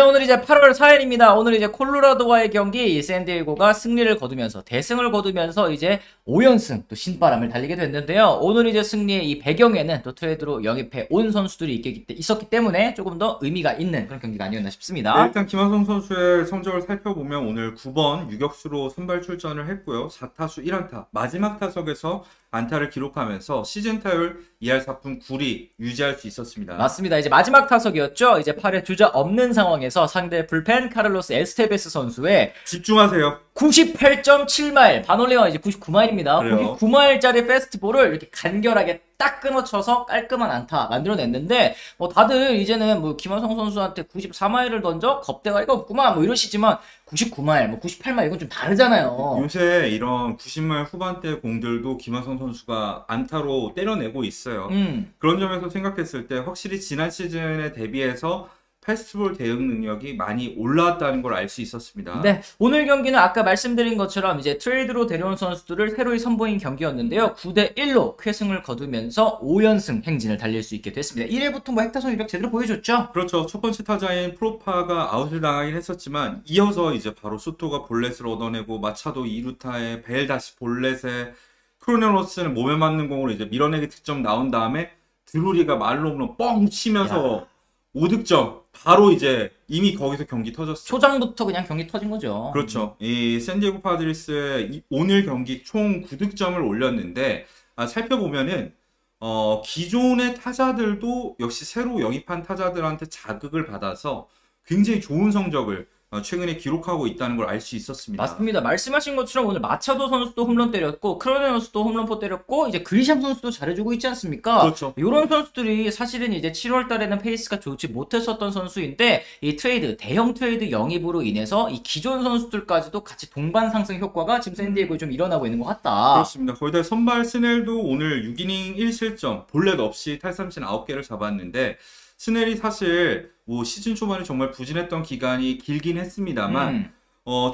오늘 이제 8월 4일입니다. 오늘 이제 콜로라도와의 경기 샌디에고가 승리를 거두면서 대승을 거두면서 이제 5연승 또 신바람을 달리게 됐는데요. 오늘 이제 승리의 이 배경에는 또 트레이드로 영입해 온 선수들이 있었기 때문에 조금 더 의미가 있는 그런 경기가 아니었나 싶습니다. 네, 일단 김하성 선수의 성적을 살펴보면 오늘 9번 유격수로 선발 출전을 했고요. 4타수 1안타, 마지막 타석에서 안타를 기록하면서 시즌 타율 2할 4푼 9리 유지할 수 있었습니다. 맞습니다. 이제 마지막 타석이었죠. 이제 8회 주자 없는 상황에서 상대 불펜 카를로스 에스테베스 선수의 집중하세요. 98.7마일, 반올림은 이제 99마일입니다. 그래요. 99마일짜리 페스트볼을 이렇게 간결하게 딱 끊어쳐서 깔끔한 안타 만들어냈는데, 뭐 다들 이제는 뭐 김하성 선수한테 94마일을 던져? 겁대가 이거 없구만 뭐 이러시지만 99마일, 뭐 98마일 이건 좀 다르잖아요. 요새 이런 90마일 후반대 공들도 김하성 선수가 안타로 때려내고 있어요. 그런 점에서 생각했을 때 확실히 지난 시즌에 대비해서 페스티벌 대응 능력이 많이 올라왔다는 걸 알 수 있었습니다. 네, 오늘 경기는 아까 말씀드린 것처럼 이제 트레이드로 데려온 선수들을 새로이 선보인 경기였는데요. 9대1로 쾌승을 거두면서 5연승 행진을 달릴 수 있게 됐습니다. 1회부터 뭐 핵타선 위력 제대로 보여줬죠? 그렇죠. 첫 번째 타자인 프로파가 아웃을 당하긴 했었지만 이어서 이제 바로 수토가 볼넷을 얻어내고 마차도 2루타에 벨 다시 볼넷에 크로네로스는 몸에 맞는 공으로 이제 밀어내기 득점 나온 다음에 드루리가 말로 뻥 치면서 5득점 바로 이제 이미 거기서 경기 터졌어요. 초장부터 그냥 경기 터진 거죠. 그렇죠. 이 샌디에고 파드리스의 오늘 경기 총 9득점을 올렸는데 살펴보면은 기존의 타자들도 역시 새로 영입한 타자들한테 자극을 받아서 굉장히 좋은 성적을 최근에 기록하고 있다는 걸 알 수 있었습니다. 맞습니다. 말씀하신 것처럼 오늘 마차도 선수도 홈런 때렸고 크로네너스도 홈런포 때렸고 이제 그리샴 선수도 잘해주고 있지 않습니까? 그렇죠. 이런 선수들이 사실은 이제 7월 달에는 페이스가 좋지 못했었던 선수인데 이 트레이드, 대형 트레이드 영입으로 인해서 이 기존 선수들까지도 같이 동반 상승 효과가 지금 샌디에고에 좀 일어나고 있는 것 같다. 그렇습니다. 거기다 선발 스넬도 오늘 6이닝 1실점, 볼넷 없이 탈삼진 9개를 잡았는데 스넬이 사실 뭐 시즌 초반에 정말 부진했던 기간이 길긴 했습니다만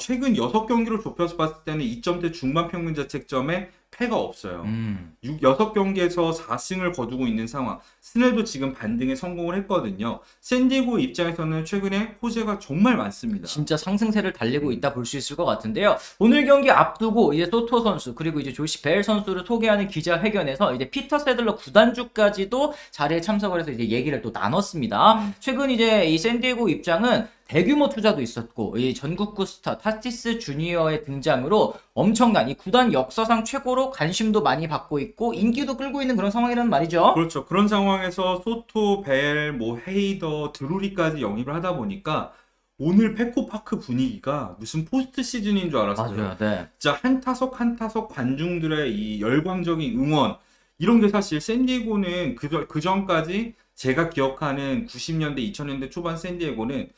최근 6경기로 좁혀서 봤을 때는 2점대 중반 평균 자책점에 패가 없어요. 6경기에서 4승을 거두고 있는 상황. 스넬도 지금 반등에 성공을 했거든요. 샌디에고 입장에서는 최근에 호재가 정말 많습니다. 진짜 상승세를 달리고 있다 볼 수 있을 것 같은데요. 오늘 경기 앞두고 이제 소토 선수 그리고 이제 조시 벨 선수를 소개하는 기자회견에서 이제 피터 세들러 구단주까지도 자리에 참석을 해서 이제 얘기를 또 나눴습니다. 최근 이제 이 샌디에고 입장은 대규모 투자도 있었고 이 전국구 스타 타티스 주니어의 등장으로 엄청난 이 구단 역사상 최고로 관심도 많이 받고 있고 인기도 끌고 있는 그런 상황이라는 말이죠. 그렇죠. 그런 상황에서 소토, 벨, 뭐 헤이더, 드루리까지 영입을 하다 보니까 오늘 페코파크 분위기가 무슨 포스트 시즌인 줄 알았어요. 맞아요. 네. 진짜 한 타석 한 타석 관중들의 이 열광적인 응원 이런 게 사실 샌디에고는 그 전까지 제가 기억하는 90년대 2000년대 초반 샌디에고는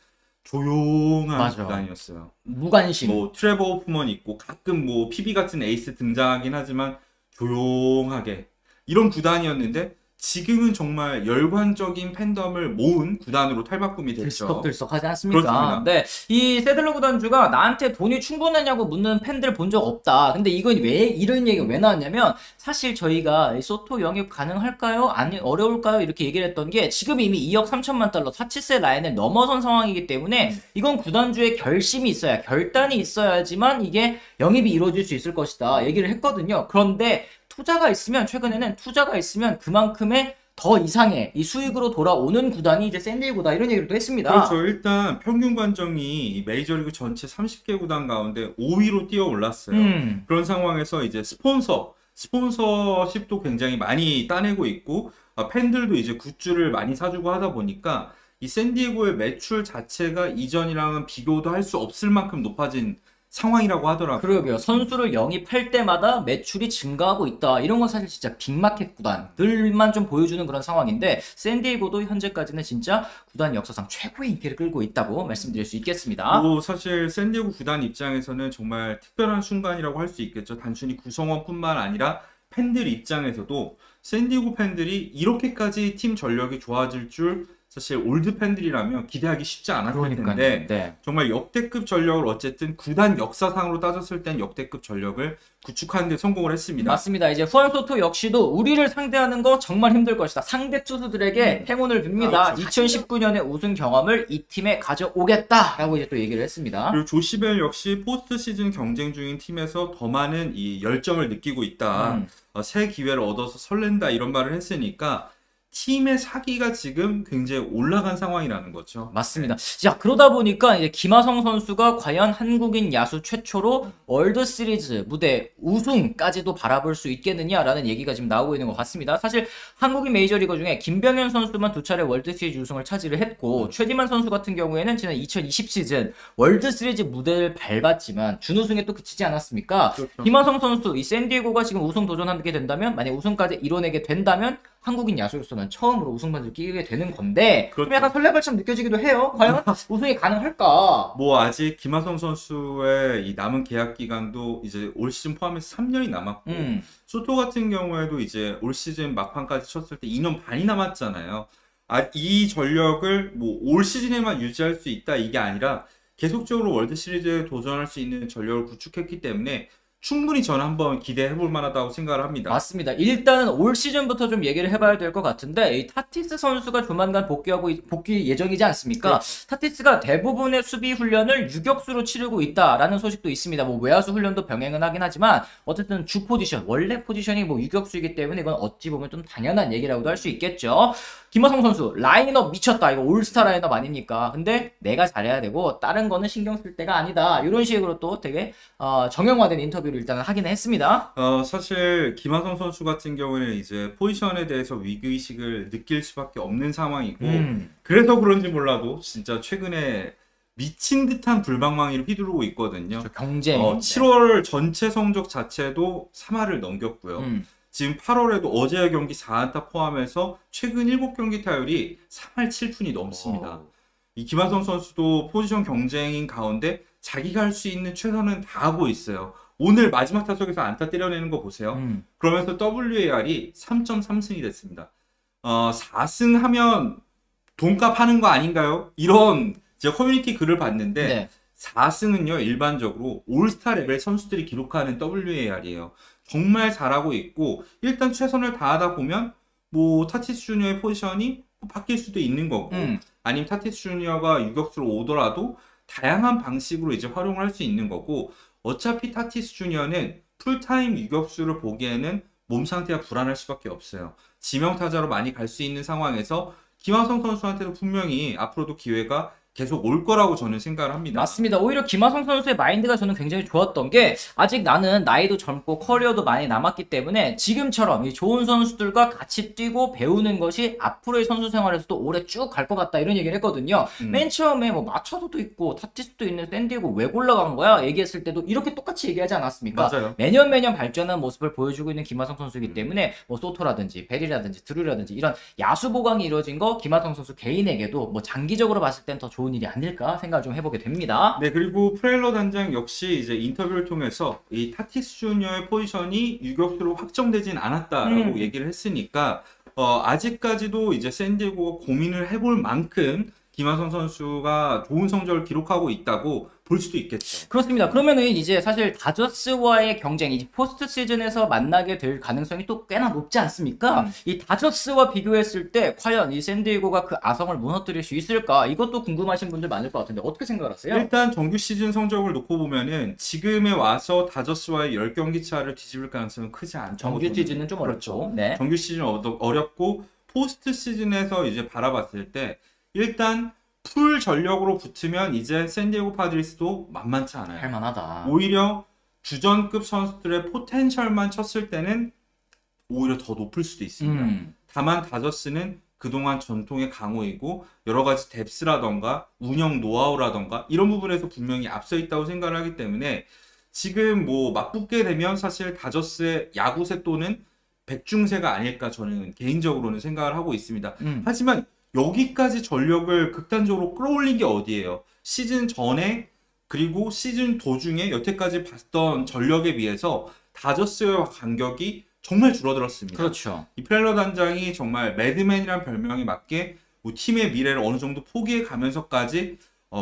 조용한 맞아. 구단이었어요. 무관심. 뭐 트레버 호프먼 있고 가끔 뭐 PB 같은 에이스 등장하긴 하지만 조용하게 이런 구단이었는데 지금은 정말 열광적인 팬덤을 모은 구단으로 탈바꿈이 됐죠. 들썩들썩하지 않습니까? 그렇습니다. 네, 이 세들러 구단주가 나한테 돈이 충분하냐고 묻는 팬들 본 적 없다. 근데 이건 왜 이런 얘기가 왜 나왔냐면 사실 저희가 소토 영입 가능할까요? 아니 어려울까요? 이렇게 얘기를 했던 게 지금 이미 2억 3천만 달러 사치세 라인을 넘어선 상황이기 때문에 이건 구단주의 결심이 있어야 결단이 있어야지만 이게 영입이 이루어질 수 있을 것이다. 얘기를 했거든요. 그런데 투자가 있으면 최근에는 투자가 있으면 그만큼의 더 이상의 이 수익으로 돌아오는 구단이 이제 샌디에고다 이런 얘기를 또 했습니다. 그렇죠. 일단 평균 관중이 메이저리그 전체 30개 구단 가운데 5위로 뛰어 올랐어요. 그런 상황에서 이제 스폰서십도 굉장히 많이 따내고 있고 팬들도 이제 굿즈를 많이 사주고 하다 보니까 이 샌디에고의 매출 자체가 이전이랑은 비교도 할 수 없을 만큼 높아진 상황이라고 하더라고요. 그러게요. 선수를 영입할 때마다 매출이 증가하고 있다. 이런 건 사실 진짜 빅마켓 구단들만 좀 보여주는 그런 상황인데 샌디에고도 현재까지는 진짜 구단 역사상 최고의 인기를 끌고 있다고 말씀드릴 수 있겠습니다. 뭐 사실 샌디에고 구단 입장에서는 정말 특별한 순간이라고 할 수 있겠죠. 단순히 구성원뿐만 아니라 팬들 입장에서도 샌디에고 팬들이 이렇게까지 팀 전력이 좋아질 줄 사실 올드 팬들이라면 기대하기 쉽지 않았을 그러니까요. 텐데 네. 정말 역대급 전력을 어쨌든 구단 역사상으로 따졌을 땐 역대급 전력을 구축하는 데 성공을 했습니다. 맞습니다. 이제 후안 소토 역시도 우리를 상대하는 거 정말 힘들 것이다. 상대 투수들에게 행운을 빕니다. 그렇죠. 2019년의 우승 경험을 이 팀에 가져오겠다라고 이제 또 얘기를 했습니다. 그리고 조시벨 역시 포스트 시즌 경쟁 중인 팀에서 더 많은 이 열정을 느끼고 있다. 새 기회를 얻어서 설렌다 이런 말을 했으니까 팀의 사기가 지금 굉장히 올라간 상황이라는 거죠. 맞습니다. 자, 그러다 보니까 이제 김하성 선수가 과연 한국인 야수 최초로 월드 시리즈 무대 우승까지도 바라볼 수 있겠느냐라는 얘기가 지금 나오고 있는 것 같습니다. 사실 한국인 메이저리거 중에 김병현 선수만 2차례 월드 시리즈 우승을 차지를 했고 최지만 선수 같은 경우에는 지난 2020 시즌 월드 시리즈 무대를 밟았지만 준우승에 또 그치지 않았습니까? 그렇죠. 김하성 선수 이 샌디에고가 지금 우승 도전하게 된다면 만약 우승까지 이뤄내게 된다면 한국인 야수로서는 처음으로 우승반을 끼게 되는 건데 좀 그렇죠. 약간 설레발처럼 느껴지기도 해요. 과연 우승이 가능할까? 뭐 아직 김하성 선수의 이 남은 계약 기간도 이제 올 시즌 포함해서 3년이 남았고 소토 같은 경우에도 이제 올 시즌 막판까지 쳤을 때 2년 반이 남았잖아요. 이 전력을 뭐 올 시즌에만 유지할 수 있다 이게 아니라 계속적으로 월드 시리즈에 도전할 수 있는 전력을 구축했기 때문에 충분히 저는 한번 기대해 볼 만하다고 생각을 합니다. 맞습니다. 일단은 올 시즌부터 좀 얘기를 해봐야 될 것 같은데 이 타티스 선수가 조만간 복귀 예정이지 않습니까? 그렇죠. 타티스가 대부분의 수비 훈련을 유격수로 치르고 있다라는 소식도 있습니다. 뭐 외야수 훈련도 병행은 하긴 하지만 어쨌든 주 포지션, 원래 포지션이 뭐 유격수이기 때문에 이건 어찌 보면 좀 당연한 얘기라고도 할 수 있겠죠. 김하성 선수 라인업 미쳤다. 이거 올스타 라인업 아닙니까? 근데 내가 잘해야 되고 다른 거는 신경 쓸 때가 아니다. 이런 식으로 또 되게 정형화된 인터뷰를 일단은 하긴 했습니다. 사실 김하성 선수 같은 경우는 이제 포지션에 대해서 위기의식을 느낄 수밖에 없는 상황이고 그래서 그런지 몰라도 진짜 최근에 미친 듯한 불방망이를 휘두르고 있거든요. 경쟁. 7월 전체 성적 자체도 3할을 넘겼고요. 지금 8월에도 어제의 경기 4안타 포함해서 최근 7경기 타율이 3할 7푼이 넘습니다. 이 김하성 선수도 포지션 경쟁인 가운데 자기가 할 수 있는 최선은 다하고 있어요. 오늘 마지막 타석에서 안타 때려내는 거 보세요. 그러면서 WAR이 3.3승이 됐습니다. 4승 하면 돈값 하는 거 아닌가요? 이런 제가 커뮤니티 글을 봤는데 네. 4승은요 일반적으로 올스타 레벨 선수들이 기록하는 WAR이에요. 정말 잘하고 있고 일단 최선을 다하다 보면 뭐 타티스 주니어의 포지션이 바뀔 수도 있는 거고 아니면 타티스 주니어가 유격수로 오더라도 다양한 방식으로 이제 활용을 할 수 있는 거고 어차피 타티스 주니어는 풀타임 유격수를 보기에는 몸 상태가 불안할 수밖에 없어요. 지명타자로 많이 갈 수 있는 상황에서 김하성 선수한테도 분명히 앞으로도 기회가 계속 올 거라고 저는 생각을 합니다. 맞습니다. 오히려 김하성 선수의 마인드가 저는 굉장히 좋았던 게 아직 나는 나이도 젊고 커리어도 많이 남았기 때문에 지금처럼 이 좋은 선수들과 같이 뛰고 배우는 것이 앞으로의 선수 생활에서도 오래 쭉 갈 것 같다 이런 얘기를 했거든요. 맨 처음에 뭐 마차도도 있고 타티스도 있는 샌디에고 왜 골라간 거야? 얘기했을 때도 이렇게 똑같이 얘기하지 않았습니까? 맞아요. 매년 발전하는 모습을 보여주고 있는 김하성 선수이기 때문에 뭐 소토라든지 베리라든지 드루라든지 이런 야수 보강이 이루어진 거 김하성 선수 개인에게도 뭐 장기적으로 봤을 땐 더 좋은 일이 아닐까 생각을 좀 해보게 됩니다. 네, 그리고 프렐러 단장 역시 이제 인터뷰를 통해서 이 타티스 주니어의 포지션이 유격수로 확정되진 않았다라고 얘기를 했으니까 아직까지도 이제 샌디에고가 고민을 해볼 만큼 김하성 선수가 좋은 성적을 기록하고 있다고 볼 수도 있겠죠. 그렇습니다. 그러면은 이제 사실 다저스와의 경쟁, 이제 포스트 시즌에서 만나게 될 가능성이 또 꽤나 높지 않습니까? 이 다저스와 비교했을 때 과연 이 샌디에고가 그 아성을 무너뜨릴 수 있을까? 이것도 궁금하신 분들 많을 것 같은데 어떻게 생각하세요? 일단 정규 시즌 성적을 놓고 보면은 지금에 와서 다저스와의 10경기 차를 뒤집을 가능성은 크지 않죠. 정규 시즌은 좀 그렇죠. 어렵죠. 네. 정규 시즌 어렵고 포스트 시즌에서 이제 바라봤을 때 일단 풀 전력으로 붙으면 이제 샌디에고 파드리스도 만만치 않아요. 할만하다. 오히려 주전급 선수들의 포텐셜만 쳤을 때는 오히려 더 높을 수도 있습니다. 다만 다저스는 그동안 전통의 강호이고 여러 가지 뎁스라던가 운영 노하우라던가 이런 부분에서 분명히 앞서 있다고 생각을 하기 때문에 지금 뭐 맞붙게 되면 사실 다저스의 야구세 또는 백중세가 아닐까 저는 개인적으로는 생각을 하고 있습니다. 하지만 여기까지 전력을 극단적으로 끌어올린 게 어디예요? 시즌 전에 그리고 시즌 도중에 여태까지 봤던 전력에 비해서 다저스와 간격이 정말 줄어들었습니다. 그렇죠. 이 프렐러 단장이 정말 매드맨이란 별명에 맞게 뭐 팀의 미래를 어느 정도 포기해 가면서까지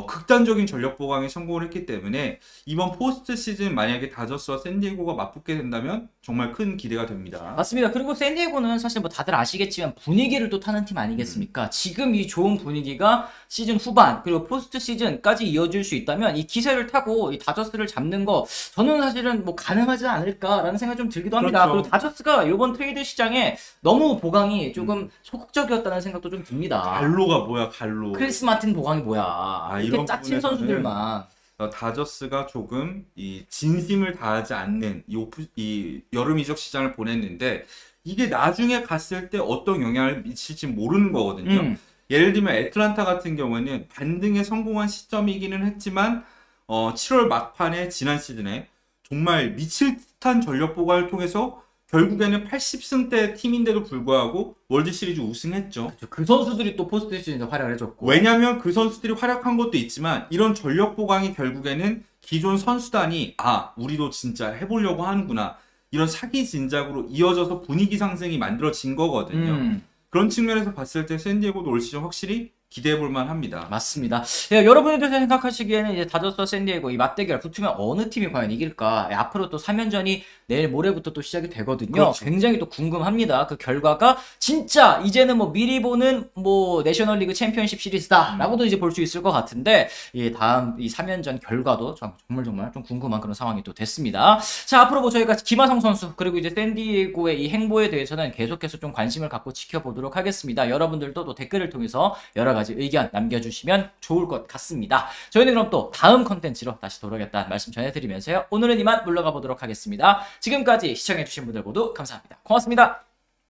극단적인 전력 보강에 성공을 했기 때문에 이번 포스트 시즌 만약에 다저스와 샌디에고가 맞붙게 된다면 정말 큰 기대가 됩니다. 맞습니다. 그리고 샌디에고는 사실 뭐 다들 아시겠지만 분위기를 또 타는 팀 아니겠습니까? 지금 이 좋은 분위기가 시즌 후반 그리고 포스트 시즌까지 이어질 수 있다면 이 기세를 타고 이 다저스를 잡는 거 저는 사실은 뭐 가능하지 않을까라는 생각이 좀 들기도 합니다. 그렇죠. 그리고 다저스가 이번 트레이드 시장에 너무 보강이 조금 소극적이었다는 생각도 좀 듭니다. 갈로가 뭐야, 갈로. 크리스 마틴 보강이 뭐야? 이렇게 이런 짜친 부분에서는 선수들만. 다저스가 조금 이 진심을 다하지 않는 이 여름 이적 시장을 보냈는데 이게 나중에 갔을 때 어떤 영향을 미칠지 모르는 거거든요. 예를 들면 애틀란타 같은 경우에는 반등에 성공한 시점이기는 했지만 7월 막판에 지난 시즌에 정말 미칠 듯한 전력 보강을 통해서 결국에는 80승대 팀인데도 불구하고 월드시리즈 우승했죠. 그 선수들이 또 포스트 시즌에서 활약을 해줬고. 왜냐면 그 선수들이 활약한 것도 있지만 이런 전력 보강이 결국에는 기존 선수단이 우리도 진짜 해보려고 하는구나. 이런 사기 진작으로 이어져서 분위기 상승이 만들어진 거거든요. 그런 측면에서 봤을 때 샌디에고도 올 시즌 확실히 기대해볼 만합니다. 맞습니다. 예, 여러분들께서 생각하시기에는 이제 다저스와 샌디에고 이 맞대결 붙으면 어느 팀이 과연 이길까? 앞으로 또 3연전이 내일 모레부터 또 시작이 되거든요. 그렇죠. 굉장히 또 궁금합니다. 그 결과가 진짜 이제는 뭐 미리 보는 뭐 내셔널리그 챔피언십 시리즈다라고도 이제 볼 수 있을 것 같은데 이 다음 이 3연전 결과도 정말 좀 궁금한 그런 상황이 또 됐습니다. 자, 앞으로 뭐 저희가 김하성 선수 그리고 이제 샌디에고의 이 행보에 대해서는 계속해서 좀 관심을 갖고 지켜보도록 하겠습니다. 여러분들도 또 댓글을 통해서 여러 가지 의견 남겨주시면 좋을 것 같습니다. 저희는 그럼 또 다음 컨텐츠로 다시 돌아오겠다는 말씀 전해드리면서요. 오늘은 이만 물러가 보도록 하겠습니다. 지금까지 시청해주신 분들 모두 감사합니다. 고맙습니다.